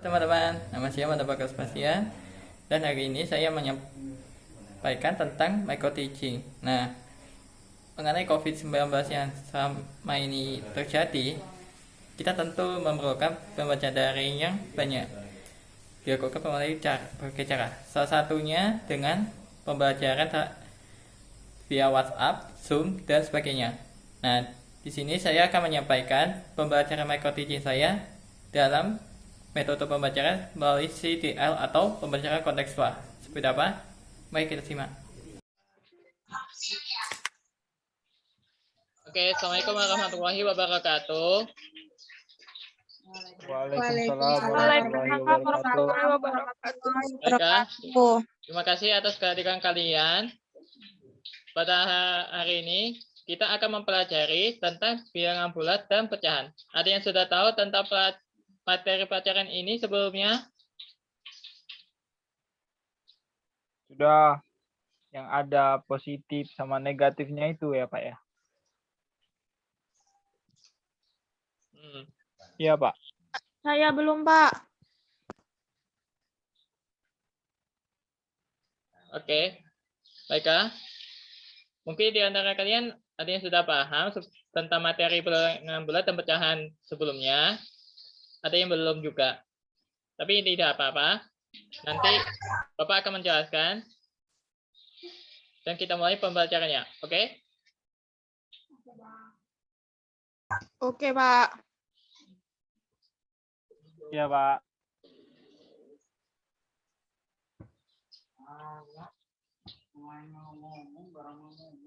Teman-teman, nama saya Manda Bagas Spasian dan hari ini saya menyampaikan tentang micro teaching. Nah, mengenai COVID-19 yang selama ini terjadi, kita tentu memerlukan pembelajaran daring yang banyak. Dilakukan melalui berbagai cara. Salah satunya dengan pembelajaran via WhatsApp, Zoom, dan sebagainya. Nah, di sini saya akan menyampaikan pembelajaran micro teaching saya dalam metode pembelajaran melalui CTL atau pembelajaran kontekstual. Seperti apa? Mari kita simak. Oke, Assalamualaikum warahmatullahi wabarakatuh. Waalaikumsalam warahmatullahi wabarakatuh. Terima kasih atas kehadiran kalian. Pada hari ini kita akan mempelajari tentang bilangan bulat dan pecahan. Ada yang sudah tahu tentang materi pelajaran ini sebelumnya? Sudah, yang ada positif sama negatifnya itu ya Pak ya? Iya Pak. Saya belum, Pak. Oke, baiklah. Mungkin di antara kalian ada yang sudah paham tentang materi bilangan bulat dan pecahan sebelumnya. Ada yang belum juga. Tapi tidak apa-apa. Nanti Bapak akan menjelaskan. Dan kita mulai pembelajarannya. Oke? Oke, Pak. Iya Pak.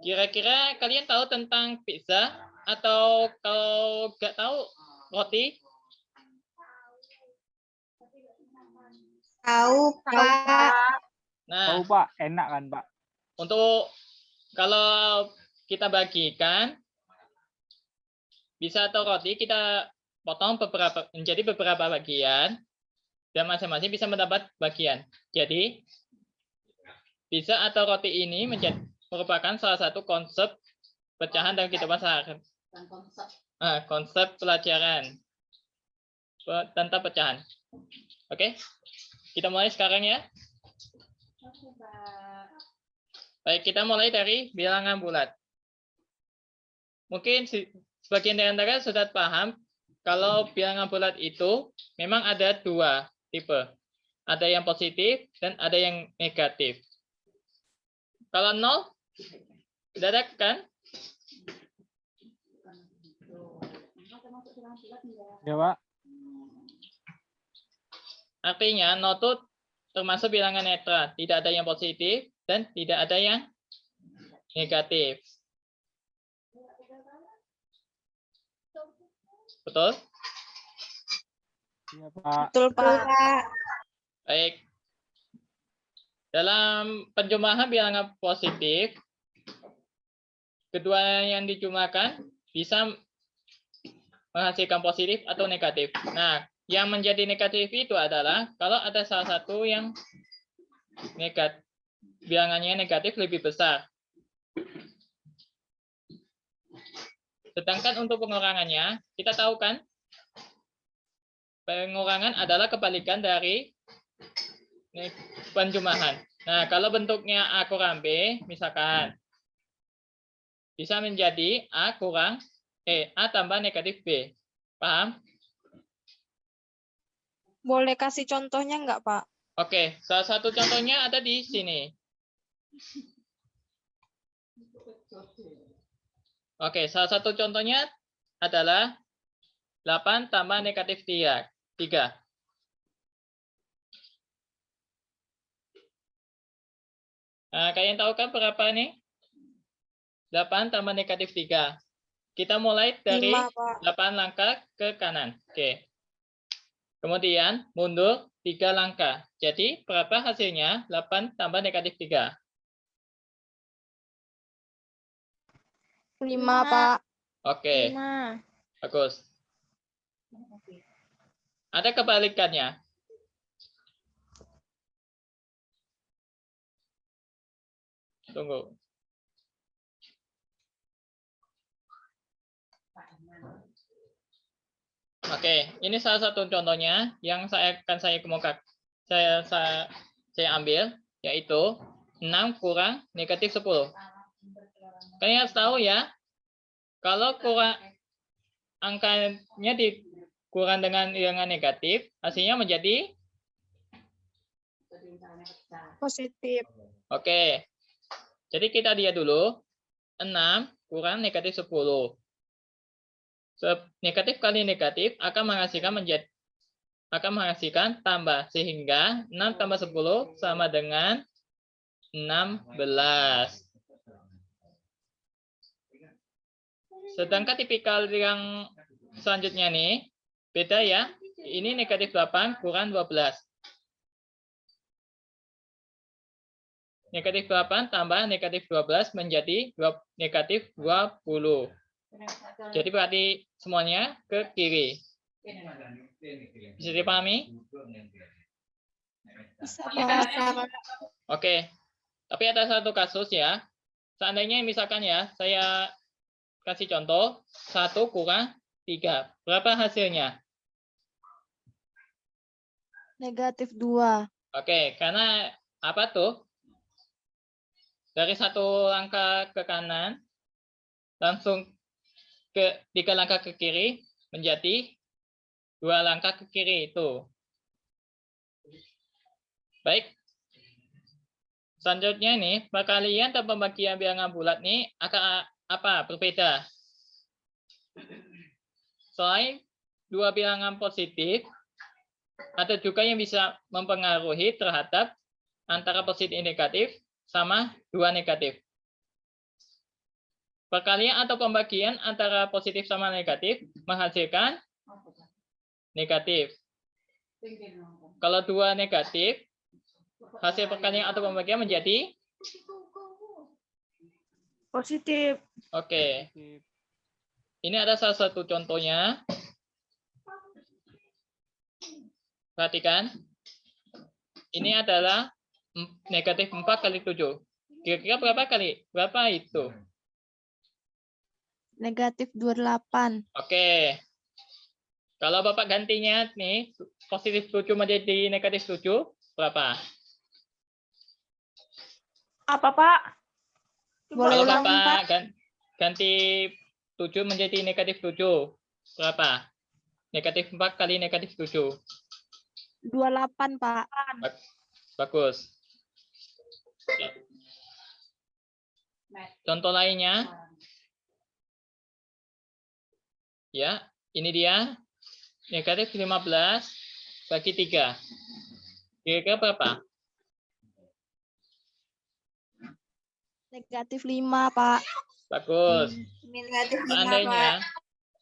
Kira-kira kalian tahu tentang pizza? Atau kalau nggak tahu, roti? Tahu, Pak. Nah, Tahu Pak, enak kan Pak? untuk kalau kita bagikan, bisa atau roti kita potong menjadi beberapa bagian, dan masing-masing bisa mendapat bagian. Jadi, pizza atau roti ini merupakan salah satu konsep pecahan dalam kehidupan sehari-hari. Konsep pelajaran tentang pecahan. Oke, kita mulai sekarang ya. Baik, kita mulai dari bilangan bulat. Mungkin sebagian dari Anda sudah paham kalau bilangan bulat itu memang ada dua tipe. Ada yang positif dan ada yang negatif. Kalau 0, sudah ada kan? Ya Pak. Artinya 0 itu termasuk bilangan netral. Tidak ada yang positif dan tidak ada yang negatif. Betul? Iya Pak. Betul, Pak. Baik. Dalam penjumlahan bilangan positif, kedua yang dijumlahkan bisa menghasilkan positif atau negatif. Nah, yang menjadi negatif itu adalah kalau ada salah satu yang bilangannya negatif lebih besar. Sedangkan untuk pengurangannya, kita tahu kan, pengurangan adalah kebalikan dari penjumlahan. Nah, kalau bentuknya A kurang B, misalkan, bisa menjadi A tambah negatif B. Paham? Boleh kasih contohnya nggak, Pak? Oke, salah satu contohnya ada di sini. Oke, salah satu contohnya adalah 8 tambah negatif 3. Nah, kalian tahu kan berapa nih? 8 tambah negatif 3. Kita mulai dari 8 langkah ke kanan. Oke. Kemudian mundur 3 langkah. Jadi berapa hasilnya? 8 tambah negatif 3. 5, Pak. Oke. 5. Bagus. Ada kebalikannya. Tunggu. Oke, ini salah satu contohnya yang saya kemukakan. Saya ambil, yaitu 6 kurang negatif 10. Kalian harus tahu ya, kalau kurang angkanya dikurang dengan negatif, hasilnya menjadi Positif. oke. Jadi kita lihat dulu 6 kurang negatif 10. Negatif kali negatif akan menghasilkan tambah, sehingga 6 tambah 10 sama dengan 16. Sedangkan tipikal yang selanjutnya nih beda ya. Ini negatif 8 kurang 12. Negatif 8 tambah negatif 12 menjadi negatif 20. Jadi berarti semuanya ke kiri. Bisa dipahami? Bisa, Pak. Oke. Tapi ada satu kasus ya. Seandainya misalkan ya, saya kasih contoh 1 kurang 3. Berapa hasilnya? Negatif 2. Oke, karena apa tuh? Dari satu langkah ke kanan, langsung ke 3 langkah ke kiri, menjadi 2 langkah ke kiri itu. Baik. Selanjutnya ini, perkalian dan pembagian bilangan bulat nih akan apa? Berbeda. Selain 2 bilangan positif, ada juga yang bisa mempengaruhi terhadap antara positif dan negatif sama 2 negatif. Perkalian atau pembagian antara positif sama negatif menghasilkan negatif. Kalau 2 negatif, hasil perkalian atau pembagian menjadi Positif. oke. Ini ada salah satu contohnya. Perhatikan. Ini adalah negatif 4 kali 7. Kira-kira berapa kali? Berapa itu? Negatif 28. Oke. Kalau Bapak gantinya nih, positif 7 menjadi negatif 7, berapa? Apa, Pak? Boleh Kalau ulang, Pak? Bapak ganti 7 menjadi negatif 7, berapa? Negatif 4 kali negatif 7. 28, Pak. Bagus. Contoh lainnya. Ya, ini dia. Negatif 15 bagi 3. Kira-kira berapa? Negatif 5, Pak. Bagus. Negatif 5, Seandainya,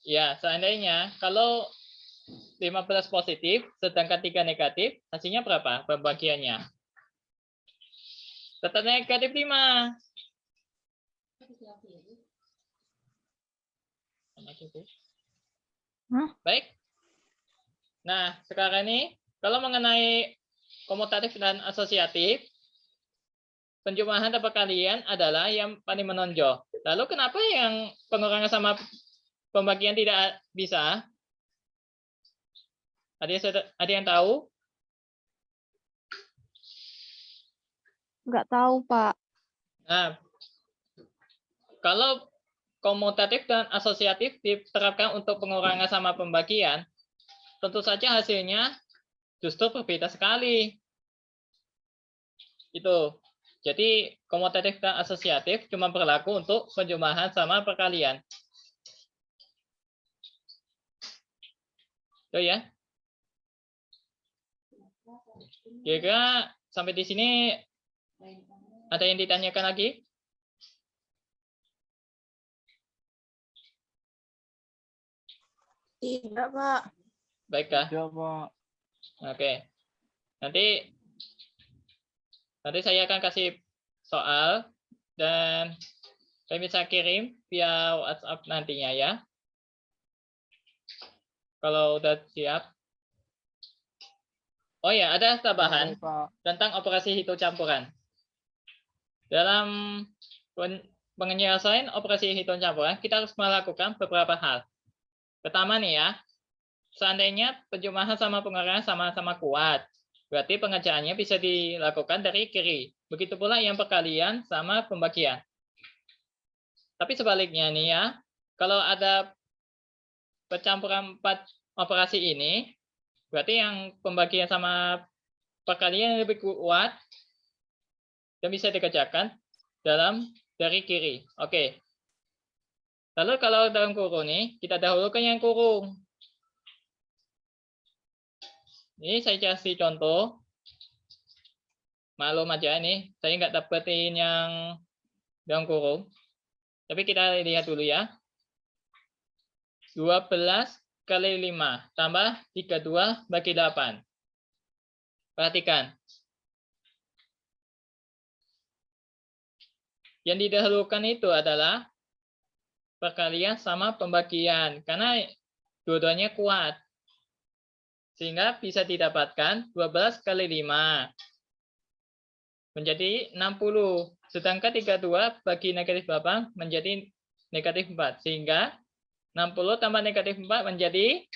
ya, seandainya kalau 15 positif, sedangkan 3 negatif, hasilnya berapa pembagiannya? Tetap negatif 5. Baik. Nah, sekarang ini, kalau mengenai komutatif dan asosiatif, penjumlahan dan perkalian adalah yang paling menonjol. Lalu kenapa yang pengurangan sama pembagian tidak bisa? Ada yang tahu? Nggak tahu, Pak. Nah, kalau komutatif dan asosiatif diterapkan untuk pengurangan sama pembagian, tentu saja hasilnya justru berbeda sekali. Itu. Jadi komutatif dan asosiatif cuma berlaku untuk penjumlahan sama perkalian. Itu ya. Kira-kira sampai di sini ada yang ditanyakan lagi? Tidak, Pak. Baikkah? Tidak, Pak. Oke. Nanti saya akan kasih soal dan saya bisa kirim via WhatsApp nantinya ya. Kalau udah siap. Oh ya, ada tambahan Baik, Pak. tentang operasi hitung campuran. Dalam penyelesaian operasi hitung campuran, kita harus melakukan beberapa hal. Pertama nih ya, seandainya penjumlahan sama pengurangan sama-sama kuat, berarti pengerjaannya bisa dilakukan dari kiri. Begitu pula yang perkalian sama pembagian. Tapi sebaliknya nih ya, kalau ada percampuran 4 operasi ini, berarti yang pembagian sama perkalian lebih kuat dan bisa dikerjakan dari kiri. Oke. Lalu kalau dalam kurung nih, kita dahulukan yang kurung. Ini saya kasih contoh. Maklum aja nih, saya nggak dapetin yang dalam kurung. Tapi kita lihat dulu ya. 12 kali 5 tambah 32 bagi 8. Perhatikan. Yang didahulukan itu adalah perkalian sama pembagian. Karena dua-duanya kuat. Sehingga bisa didapatkan 12 kali 5. Menjadi 60. Sedangkan 32 bagi negatif 8 menjadi negatif 4. Sehingga 60 tambah negatif 4 menjadi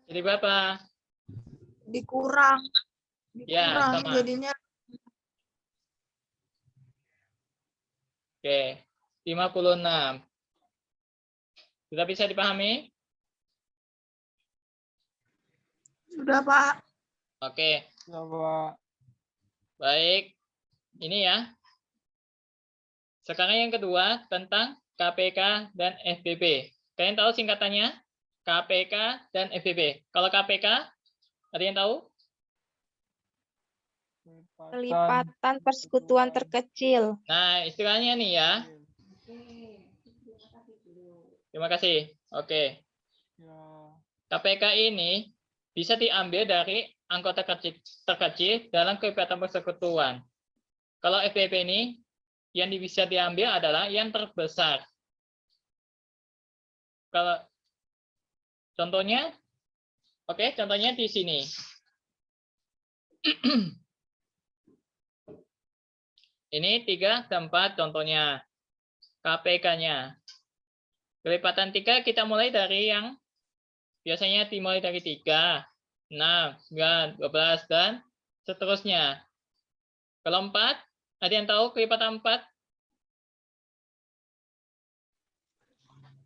berapa? Dikurang. Ya, sama. Jadinya Oke, 56. Sudah bisa dipahami? sudah, Pak. Oke, Coba. baik. Ini ya. Sekarang yang kedua tentang KPK dan FBB. Kalian tahu singkatannya? KPK dan FBB. Kalau KPK, ada yang tahu? Kelipatan persekutuan terkecil. Nah, istilahnya nih ya. Terima kasih. Oke. KPK ini bisa diambil dari anggota terkecil dalam kelipatan persekutuan. Kalau FBB ini, yang bisa diambil adalah yang terbesar. Kalau contohnya, oke, contohnya di sini. Ini 3 dan 4 contohnya. KPK-nya. Kelipatan 3 kita mulai dari yang biasanya dimulai dari 3, 6, 9, 12, dan seterusnya. Kalau 4, ada yang tahu kelipatan 4?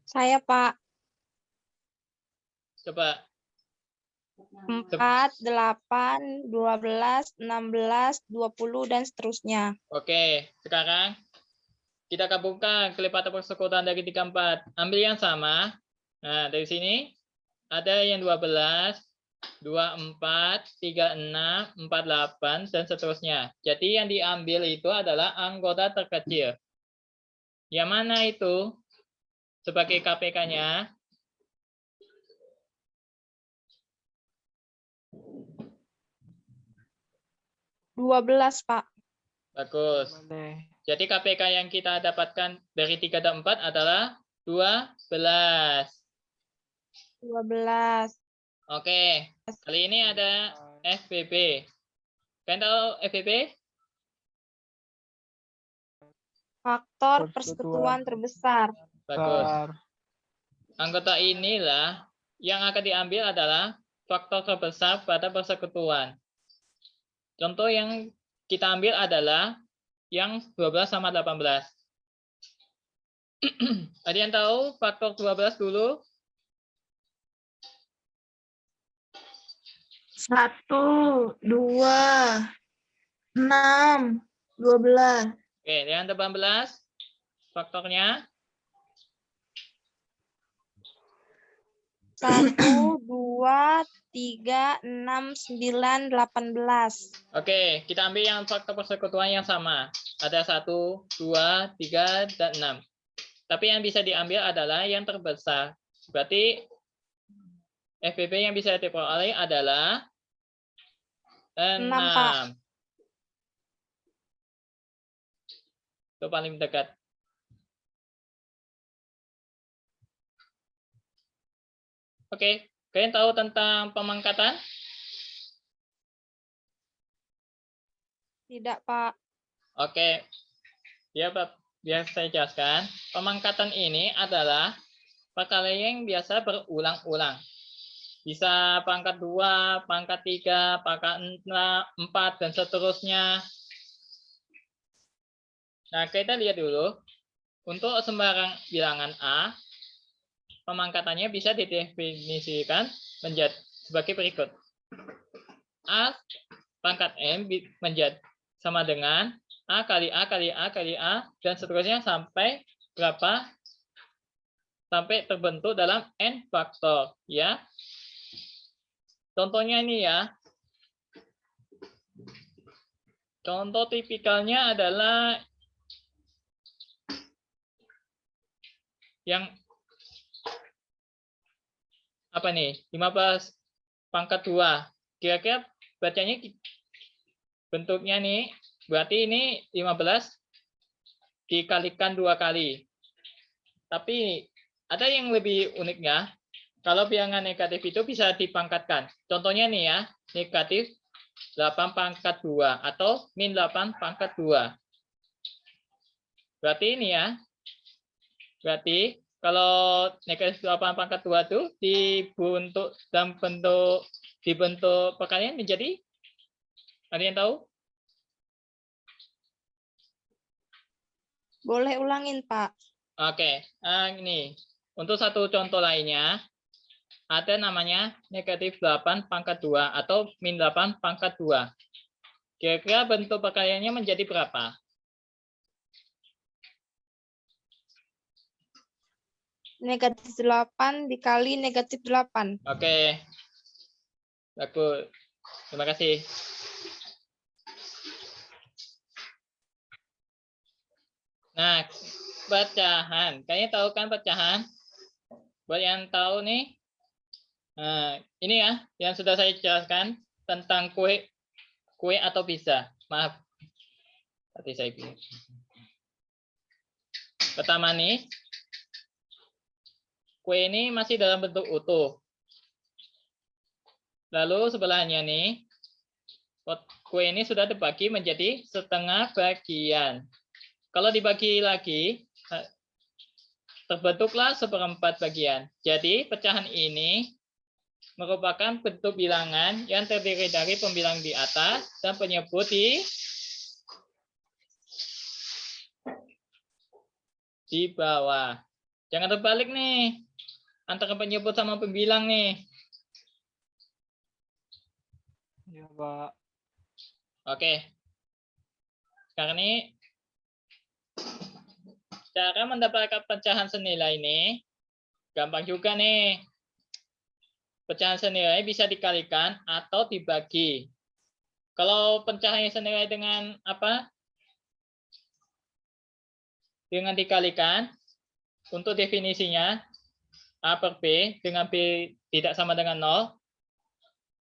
Saya, Pak. Coba. 4, 8, 12, 16, 20, dan seterusnya. Oke, sekarang kita gabungkan kelipatan persekutuan dari 3, 4. Ambil yang sama. Nah, dari sini ada yang 12, 24, 36, 48, dan seterusnya. Jadi yang diambil itu adalah anggota terkecil. Yang mana itu sebagai KPK-nya? -12, Pak. Bagus. Jadi KPK yang kita dapatkan dari 3 dan 4 adalah 12. 12. Oke. Kali ini ada FBB. Kalian tahu FBB? Faktor persekutuan terbesar. Bagus. Anggota inilah yang akan diambil adalah faktor terbesar pada persekutuan. Contoh yang kita ambil adalah yang 12 sama 18. Ada yang tahu faktor 12 dulu? 1, 2, 6, 12. Oke, yang 18 faktornya 1, 2, 3, 6, 9, 18. Oke, kita ambil yang faktor persekutuan yang sama. Ada 1, 2, 3, dan 6. Tapi yang bisa diambil adalah yang terbesar. Berarti FBB yang bisa diperoleh adalah 6. Pak. Itu paling dekat. Oke, kalian tahu tentang pemangkatan? Tidak, Pak. Oke. Ya, Pak. biar saya jelaskan. Pemangkatan ini adalah perkalian yang biasa berulang-ulang. Bisa pangkat 2, pangkat 3, pangkat 4, dan seterusnya. Nah, kita lihat dulu. Untuk sembarang bilangan A, pemangkatannya bisa didefinisikan menjadi sebagai berikut. A pangkat M menjadi sama dengan A kali A kali A kali A, dan seterusnya sampai berapa? Sampai terbentuk dalam N faktor. Ya. Contohnya ini ya. Contoh tipikalnya adalah yang apa nih? 15 pangkat 2. Kira-kira bacanya bentuknya nih, berarti ini 15 dikalikan 2 kali. Tapi ada yang lebih uniknya, kalau bilangan negatif itu bisa dipangkatkan. Contohnya nih ya, negatif 8 pangkat 2 atau min 8 pangkat 2. Berarti ini ya, berarti kalau negatif 8 pangkat 2 itu dibentuk dalam dibentuk perkalian menjadi, ada yang tahu? Boleh ulangin, Pak. Oke, ini untuk satu contoh lainnya ada namanya negatif 8 pangkat 2 atau min 8 pangkat 2. Kira-kira bentuk perkaliannya menjadi berapa? Negatif 8 dikali negatif 8. Oke, bagus. Terima kasih. Nah, pecahan. Kayaknya tahu kan pecahan? Buat yang tahu nih, nah, ini ya yang sudah saya jelaskan tentang kue atau pizza. Maaf, tadi saya bilang. Pertama nih, kue ini masih dalam bentuk utuh. Lalu sebelahnya nih, kue ini sudah dibagi menjadi setengah bagian. Kalau dibagi lagi, terbentuklah seperempat bagian. Jadi pecahan ini merupakan bentuk bilangan yang terdiri dari pembilang di atas dan penyebut di bawah. Jangan terbalik nih antara penyebut sama pembilang nih. Ya, Pak. Oke. Sekarang ini cara mendapatkan pecahan senilai ini gampang juga nih. Pecahan senilai bisa dikalikan atau dibagi. Kalau pecahannya senilai dengan apa? Dengan dikalikan, untuk definisinya A per B dengan B tidak sama dengan 0,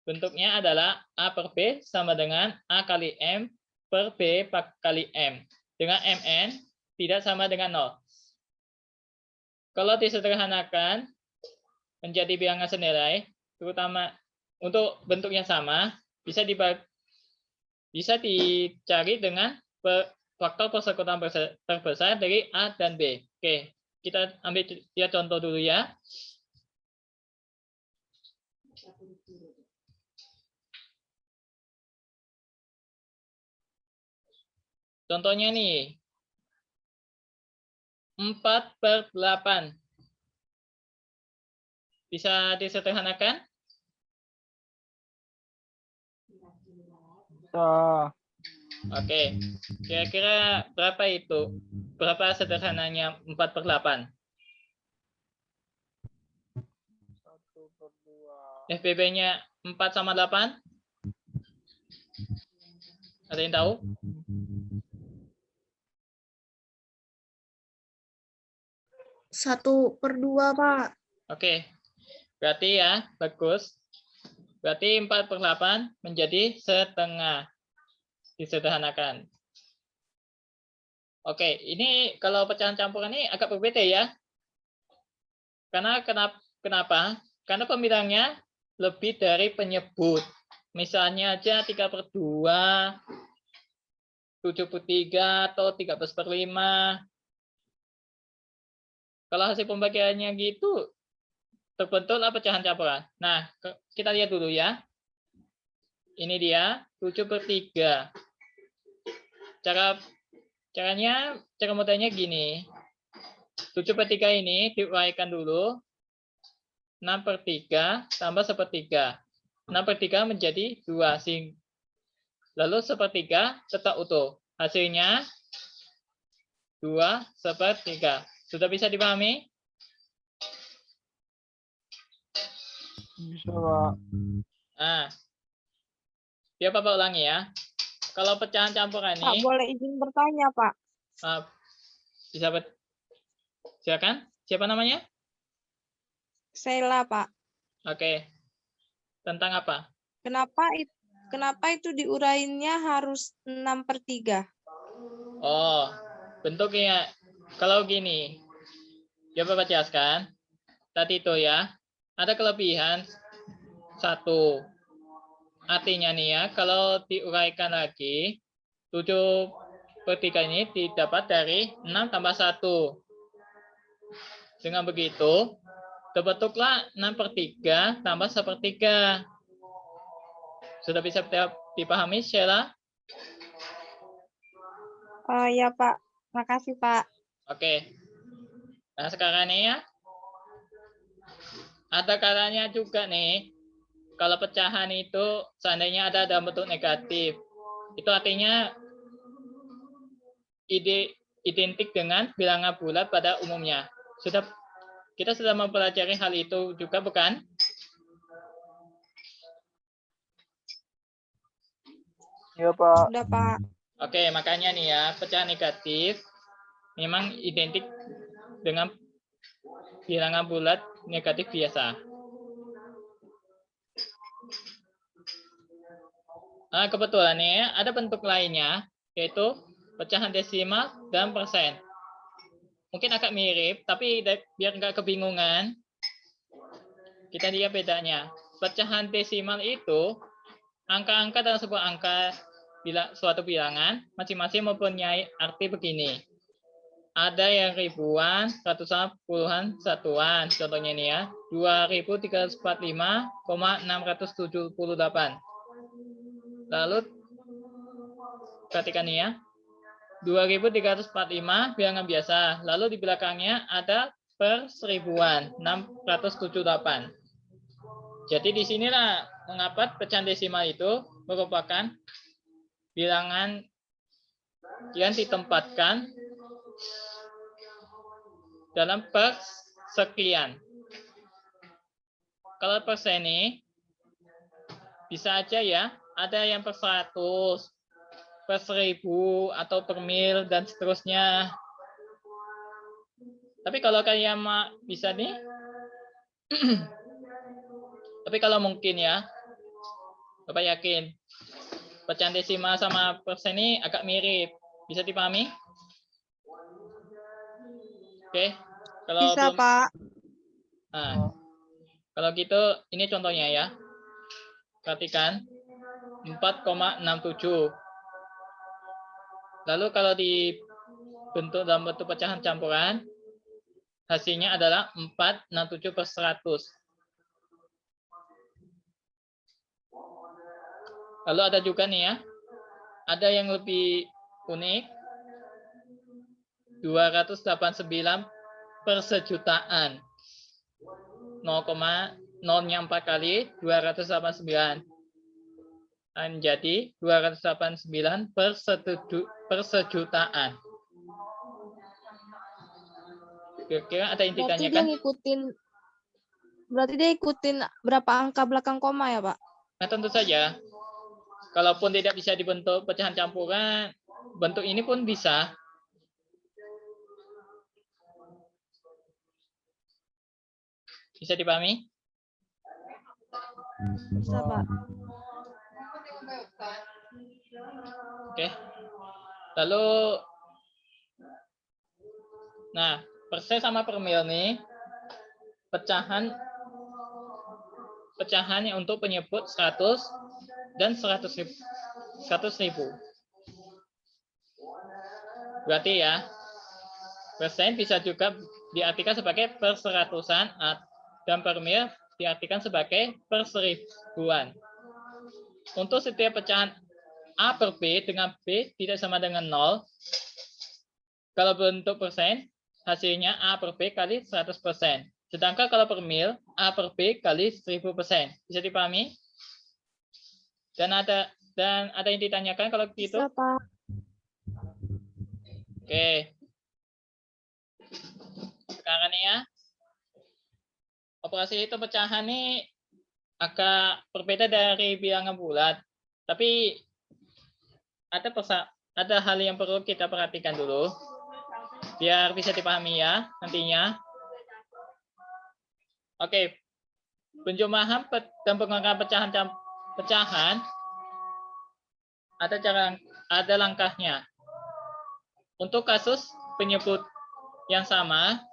bentuknya adalah A per B sama dengan A kali M per B kali M. Dengan Mn tidak sama dengan 0. Kalau disederhanakan menjadi bilangan senilai, terutama untuk bentuknya sama, bisa dicari dengan faktor persekutuan terbesar dari A dan B. Oke, kita ambil lihat contoh dulu ya. Contohnya nih, 4/8. Bisa disederhanakan? Bisa. Oke, kira-kira berapa itu? Berapa sederhananya 4/8? 1/2. FBB-nya 4 sama 8? Ada yang tahu? 1/2, Pak. Oke, berarti ya, bagus. Berarti 4/8 menjadi setengah. Disederhanakan. Oke, ini kalau pecahan campuran ini agak berbeda ya. Karena kenapa? Karena pembilangnya lebih dari penyebut. Misalnya aja 3/2, 73, atau 13/5. Kalau hasil pembagiannya gitu, terbentuklah pecahan campuran. Nah, kita lihat dulu ya. Ini dia 7/3. Cara mudahnya gini. 7/3 ini diuraikan dulu. 6/3 tambah 1/3. 6/3 menjadi 2. Lalu 1/3 tetap utuh. Hasilnya 2/3. Sudah bisa dipahami? Bisa, Pak. Nah, biar Bapak ulangi ya. Kalau pecahan campuran Pak, ini, boleh izin bertanya, Pak? bisa silakan. Siapa namanya? Sheila, Pak. Oke. Tentang apa? Kenapa itu diurainya harus 6/3? Oh, bentuknya. Kalau gini, ya Bapak jelaskan. Tadi itu ya, ada kelebihan 1. Artinya nih ya, kalau diuraikan lagi, 7/3 ini didapat dari 6 tambah 1. Dengan begitu, terbentuklah 6/3 tambah 1/3. Sudah bisa dipahami, Sheila? Oh ya, Pak. Makasih, Pak. Oke. Nah, sekarang nih ya, ada caranya juga nih. Kalau pecahan itu seandainya ada dalam bentuk negatif, itu artinya identik dengan bilangan bulat pada umumnya. Kita sudah mempelajari hal itu juga, bukan? Iya, Pak. Sudah, Pak. Oke, makanya nih ya, pecahan negatif memang identik dengan bilangan bulat negatif biasa. Nah, kebetulan nih ada bentuk lainnya, yaitu pecahan desimal dan persen. Mungkin agak mirip, tapi biar nggak kebingungan, kita lihat bedanya. Pecahan desimal itu angka-angka dalam sebuah suatu bilangan masing-masing mempunyai arti begini. Ada yang ribuan, ratusan, puluhan, satuan. Contohnya ini ya, 2345,678. Lalu perhatikan nih ya, 2345 bilangan biasa. Lalu di belakangnya ada per seribuan, 678. Jadi disinilah mengapa pecahan desimal itu merupakan bilangan yang ditempatkan dalam persekian. Kalau persen ini bisa aja ya, ada yang per 100, per 1000, atau per mil, dan seterusnya. Tapi kalau kalian bisa nih, tapi kalau mungkin ya, Bapak yakin, pecahan desimal sama persen ini agak mirip. Bisa dipahami? Oke, kalau Bisa, belum, Pak. nah, kalau gitu ini contohnya ya. Perhatikan, 4,67. Lalu kalau dibentuk dalam bentuk pecahan campuran, hasilnya adalah 467/100. Lalu ada juga nih ya, ada yang lebih unik, 289 per sejutaan. 0,0-nya 4 kali 289. Menjadi 289 per sejutaan. Kira-kira ada intikannya kan? Berarti dia ikutin berapa angka belakang koma ya, Pak? Nah, tentu saja. Kalaupun tidak bisa dibentuk pecahan campuran, bentuk ini pun bisa. Bisa dipahami? Bisa, Pak. Oke. Lalu, nah, persen sama per mil nih, pecahan yang untuk penyebut 100 dan 100.000. Berarti ya, persen bisa juga diartikan sebagai perseratusan dan per mil diartikan sebagai perseribuan. Untuk setiap pecahan A per B dengan B tidak sama dengan 0, kalau bentuk persen, hasilnya A per B kali 100%. Sedangkan kalau per mil, A per B kali 1000%. Bisa dipahami? Dan ada yang ditanyakan kalau begitu? Bisa, Pak. Oke. Sekarang nih ya. Operasi hitung pecahan ini agak berbeda dari bilangan bulat. Tapi ada hal yang perlu kita perhatikan dulu. Biar bisa dipahami ya nantinya. Oke. Penjumlahan dan pengangkatan pecahan ada langkahnya. Untuk kasus penyebut yang sama,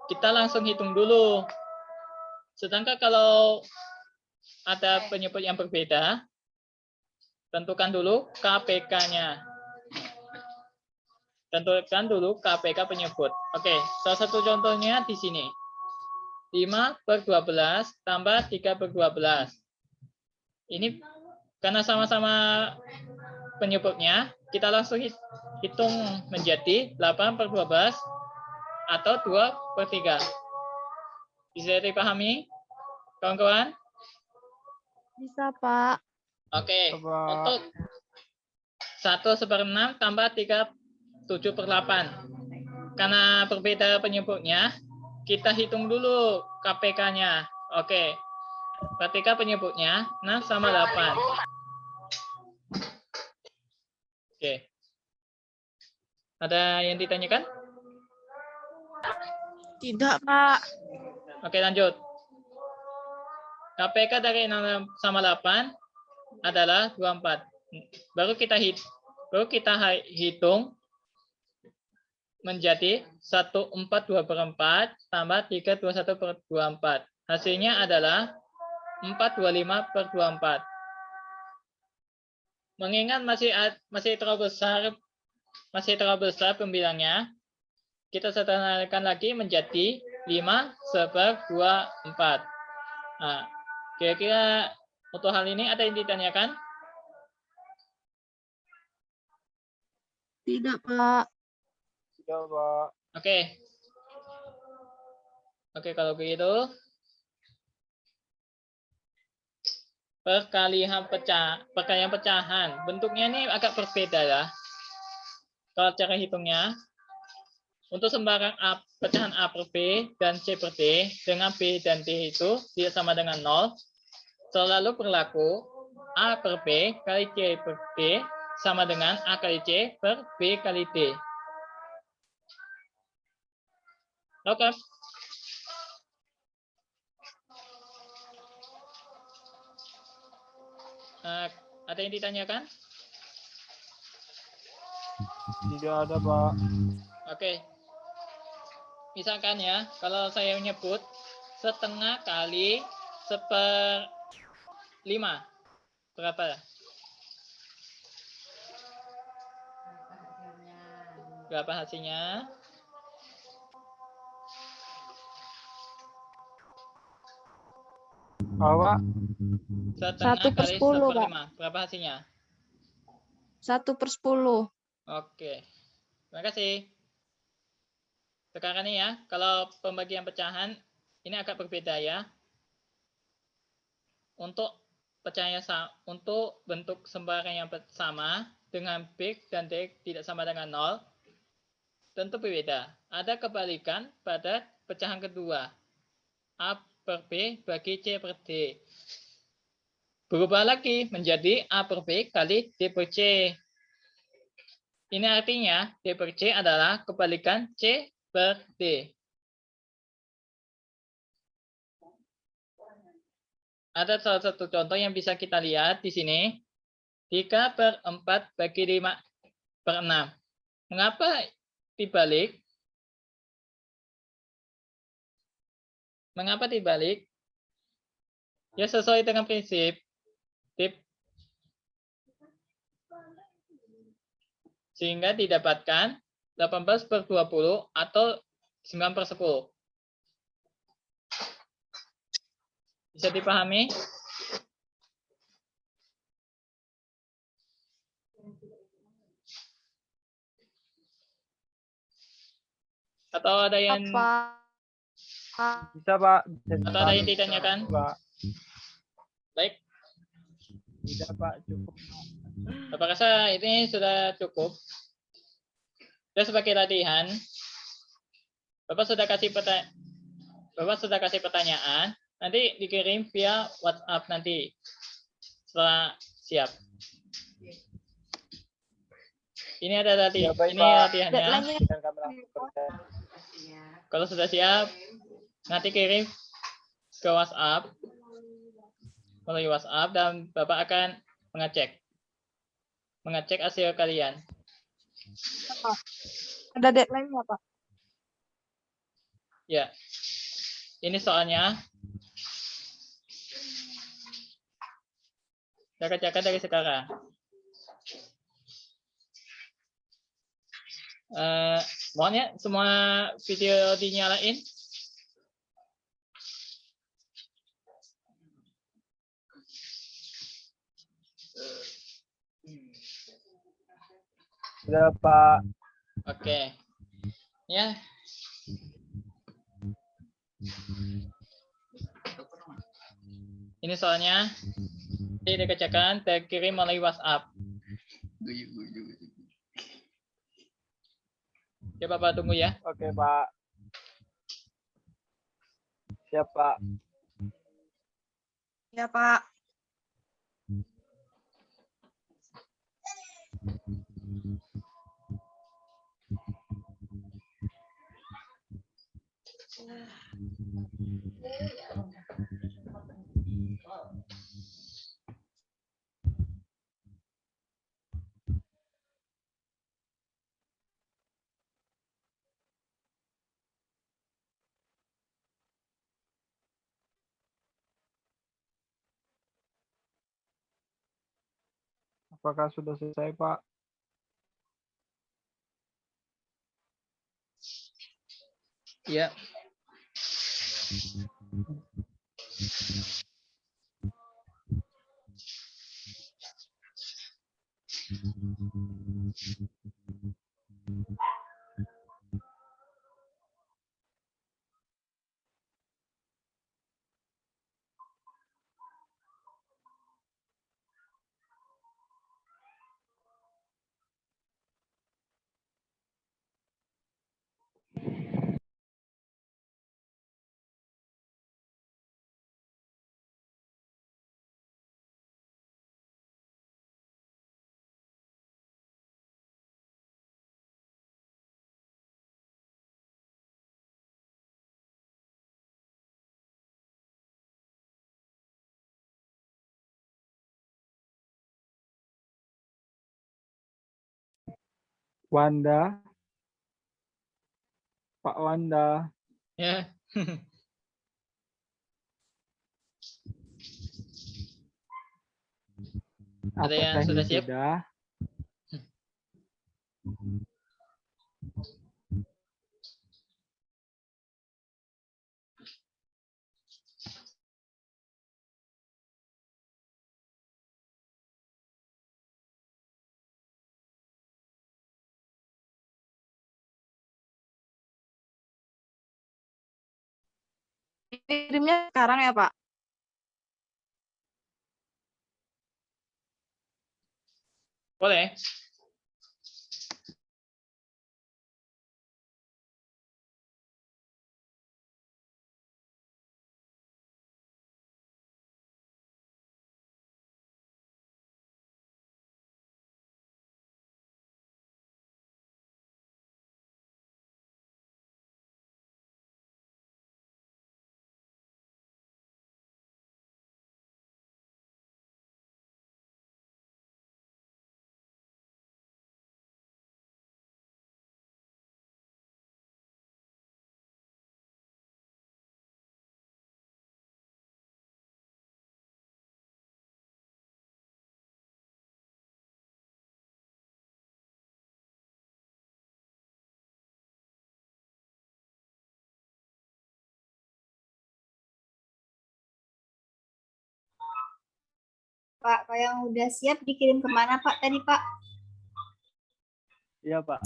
kita langsung hitung dulu. Sedangkan kalau ada penyebut yang berbeda, tentukan dulu KPK-nya. Tentukan dulu KPK penyebut. Oke, salah satu contohnya di sini. 5/12 tambah 3/12. Ini karena sama-sama penyebutnya, kita langsung hitung menjadi 8/12 atau 2/3. Bisa dipahami, kawan-kawan? Bisa, Pak. Oke, Coba. untuk 1/6 tambah 7/8. Karena berbeda penyebutnya, kita hitung dulu KPK-nya. Oke, ketika penyebutnya 6 sama 8. Oke. Ada yang ditanyakan? Tidak, Pak. Oke, lanjut. KPK dari 6 sama 8 adalah 24. Baru kita hitung menjadi 1/4 tambah 3/21/24. Hasilnya adalah 4/25/24. Mengingat masih terlalu besar pembilangnya, kita sederhanakan lagi menjadi 5/24. Nah, kira-kira untuk hal ini ada yang ditanyakan? Tidak, Pak. Coba. Oke. Oke, kalau begitu perkalian pecahan. Bentuknya ini agak berbeda ya. Kalau cara hitungnya, untuk sembarang pecahan A per B dan C per D dengan B dan D itu tidak sama dengan 0, selalu berlaku A per B kali C per D sama dengan A kali C per B kali D. Oke. Ada yang ditanyakan? Tidak ada, Pak. Oke. Misalkan ya, kalau saya menyebut setengah kali 1/5. Berapa? Berapa hasilnya? Apa? Setengah 1/10, kali 1/5. Berapa hasilnya? 1/10. Oke. Terima kasih. Sekarang nih ya, kalau pembagian pecahan ini agak berbeda ya. Untuk pecahan untuk bentuk sembarang yang sama dengan B dan D tidak sama dengan 0, tentu berbeda. Ada kebalikan pada pecahan kedua. A per B bagi C per D. Berubah lagi menjadi A per B kali D per C. Ini artinya D per C adalah kebalikan C per D. Ada salah satu contoh yang bisa kita lihat di sini. 3/4 bagi 5/6. Mengapa dibalik? Mengapa dibalik? Ya sesuai dengan prinsip. Sehingga didapatkan 18/20 atau 9/10. Bisa dipahami? Atau ada yang Bisa Pak, bisa atau ada yang dipahami ditanyakan? Pak. Baik, Tidak Pak, cukup Pak. Bapak rasa ini sudah cukup. Dan sebagai latihan, Bapak sudah kasih pertanyaan, nanti dikirim via WhatsApp nanti setelah siap. Ini ada Ya, baik, ini Pak. latihannya. Deadline-nya Dengan kami langsung kerja. Kalau sudah siap, nanti kirim ke WhatsApp melalui WhatsApp dan Bapak akan mengecek hasil kalian. ada deadline-nya, Pak. Ya, ini soalnya saya kerjakan dari sekarang. Mohon ya semua video dinyalain. Sudah Pak. Oke. Ya. Ini soalnya dikerjakan terkirim melalui WhatsApp. Ya Bapak tunggu ya. Oke Pak. Siap Pak. Ya, Pak. Apakah sudah selesai Pak? Ya. Wanda. Pak Wanda. Ya. Ada yang Apakah sudah ini siap? sudah? Kirimnya sekarang ya, Pak? Boleh. Pak. Kalau yang udah siap dikirim kemana Pak tadi Pak? Iya, Pak.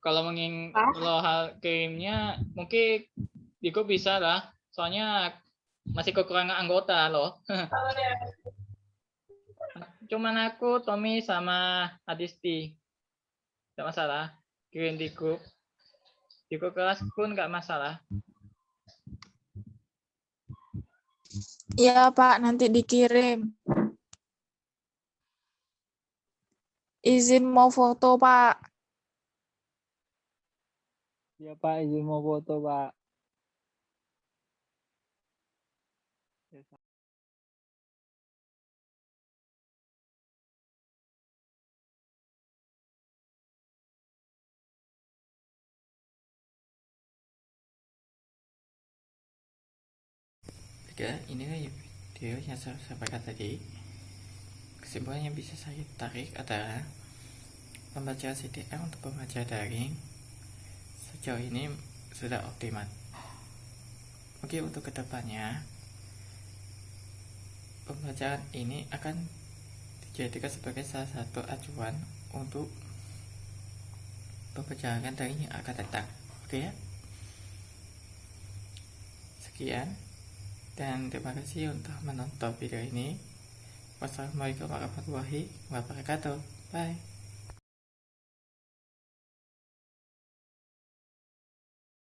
Kalau Pak? kalau hal kirimnya mungkin Diko bisa lah, soalnya masih kekurangan anggota loh. Cuman aku, Tommy sama Adisti, nggak masalah. Kirim di grup kelas pun nggak masalah. Iya, Pak, nanti dikirim. Izin mau foto, Pak. Iya, Pak, izin mau foto, Pak. Oke, ini video yang saya sampaikan tadi. Kesimpulan yang bisa saya tarik adalah pembelajaran CDR untuk pembelajaran daring sejauh ini sudah optimal. Mungkin untuk kedepannya pembelajaran ini akan dijadikan sebagai salah satu acuan untuk pembelajaran daring yang akan datang. Oke ya? Sekian dan terima kasih untuk menonton video ini. Wassalamualaikum warahmatullahi wabarakatuh. Bye.